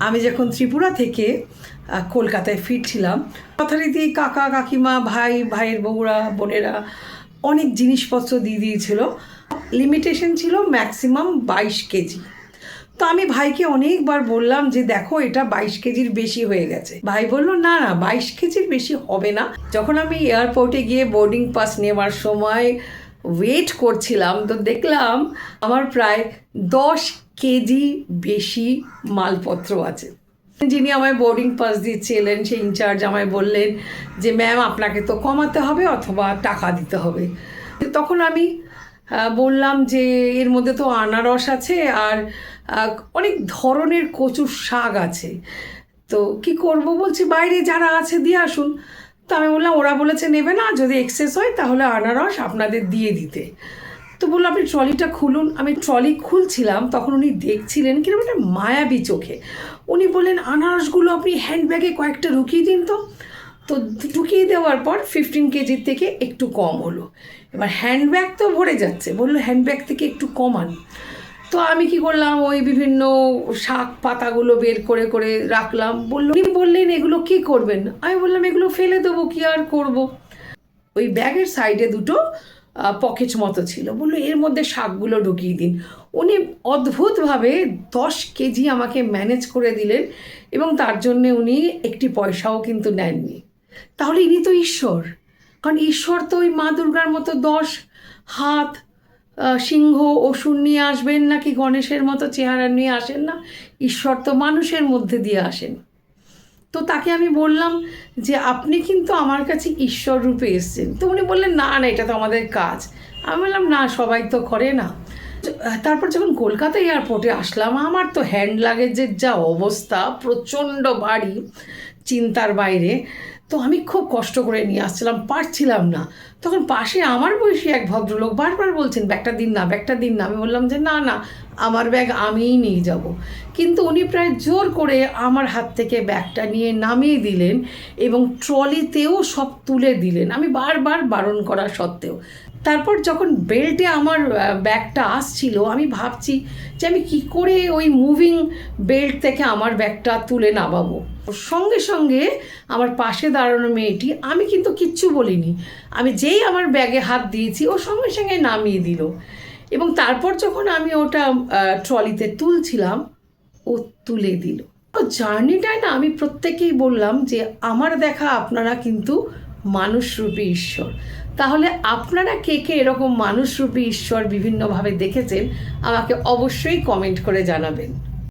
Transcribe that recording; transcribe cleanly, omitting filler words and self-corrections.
আমি যখন ত্রিপুরা থেকে কলকাতায় ফিরছিলাম, যথারীতি কাকা কাকিমা ভাইয়ের বউরা বোনেরা অনেক জিনিসপত্র দিয়ে দিয়েছিল। লিমিটেশন ছিল ম্যাক্সিমাম 22 কেজি। তো আমি ভাইকে অনেকবার বললাম যে দেখো এটা 22 কেজির বেশি হয়ে গেছে। ভাই বলল না 22 কেজির বেশি হবে না। যখন আমি এয়ারপোর্টে গিয়ে বোর্ডিং পাস নেওয়ার সময় ওয়েট করছিলাম, তো দেখলাম আমার প্রায় 10 কেজি বেশি মালপত্র আছে। যিনি আমায় বোর্ডিং পাস দিচ্ছিলেন সেই ইনচার্জ আমায় বললেন যে ম্যাম আপনাকে তো কমাতে হবে অথবা টাকা দিতে হবে। তখন আমি বললাম যে এর মধ্যে তো আনারস আছে আর অনেক ধরনের কচুর শাক আছে, তো কি করব, বলছি বাইরে যারা আছে দিয়ে আসুন। তো আমি বললাম ওরা বলেছে নেবে না, যদি এক্সেস হয় তাহলে আনারস আপনাদের দিয়ে দিতে। তো বললো আপনি ট্রলিটা খুলুন। আমি ট্রলি খুলছিলাম, তখন উনি দেখছিলেন কিরকম একটা মায়াবী চোখে। উনি বললেন আনারসগুলো আপনি হ্যান্ডব্যাগে কয়েকটা ঢুকিয়ে দিন। তো ঢুকিয়ে দেওয়ার পর 15 কেজির থেকে একটু কম হলো। এবার হ্যান্ডব্যাগ তো ভরে যাচ্ছে, বললো হ্যান্ডব্যাগ থেকে একটু কমান। তো আমি কি করলাম, ওই বিভিন্ন শাক পাতাগুলো বের করে করে রাখলাম। উনি বললেন এগুলো কি করবেন? আমি বললাম এগুলো ফেলে দেবো, কি আর করব। ওই ব্যাগের সাইডে দুটো পকেট মতো ছিল, বললো এর মধ্যে শাকগুলো ঢুকিয়ে দিন। উনি অদ্ভুতভাবে 10 কেজি আমাকে ম্যানেজ করে দিলেন এবং তার জন্যে উনি একটি পয়সাও কিন্তু নেননি। তাহলে ইনি তো ঈশ্বর, কারণ ঈশ্বর তো ওই মা দুর্গার মতো 10 হাত সিংহ অসুর নিয়ে আসবেন নাকি গণেশের মতো চেহারা নিয়ে আসেন না, ঈশ্বর তো মানুষের মধ্যে দিয়ে আসেন। তো তাকে আমি বললাম যে আপনি কিন্তু আমার কাছে ঈশ্বর রূপে এসছেন। তো উনি বললেন না এটা তো আমাদের কাজ। আমি বললাম না, সবাই তো করে না। তারপর যখন কলকাতা এয়ারপোর্টে আসলাম, আমার তো হ্যান্ড লাগেজের যা অবস্থা, প্রচণ্ড ভারী, চিন্তার বাইরে। তো আমি খুব কষ্ট করে নিয়ে আসছিলাম, পারছিলাম না। তখন পাশে আমার বয়সী এক ভদ্রলোক বারবার বলছেন ব্যাগটা দিন না, ব্যাগটা দিন না। আমি বললাম যে না আমার ব্যাগ আমিই নিয়ে যাব। কিন্তু উনি প্রায় জোর করে আমার হাত থেকে ব্যাগটা নিয়ে নামিয়ে দিলেন এবং ট্রলিতেও সব তুলে দিলেন, আমি বারবার বারণ করা সত্ত্বেও। তারপর যখন বেল্টে আমার ব্যাগটা আসছিল, আমি ভাবছি যে আমি কি করে ওই মুভিং বেল্ট থেকে আমার ব্যাগটা তুলে নামাবো। সঙ্গে সঙ্গে আমার পাশে দাঁড়ানো মেয়েটি, আমি কিন্তু কিচ্ছু বলিনি, আমি যেই আমার ব্যাগে হাত দিয়েছি ও সঙ্গে সঙ্গে নামিয়ে দিল। এবং তারপর যখন আমি ওটা ট্রলিতে তুলছিলাম, ও তুলে দিল। তো জার্নিটায় না আমি প্রত্যেকেই বললাম যে আমার দেখা আপনারা কিন্তু মানুষরূপী ঈশ্বর। তাহলে আপনারা কে কে এরকম মানুষরূপী ঈশ্বর বিভিন্নভাবে দেখেছেন আমাকে অবশ্যই কমেন্ট করে জানাবেন।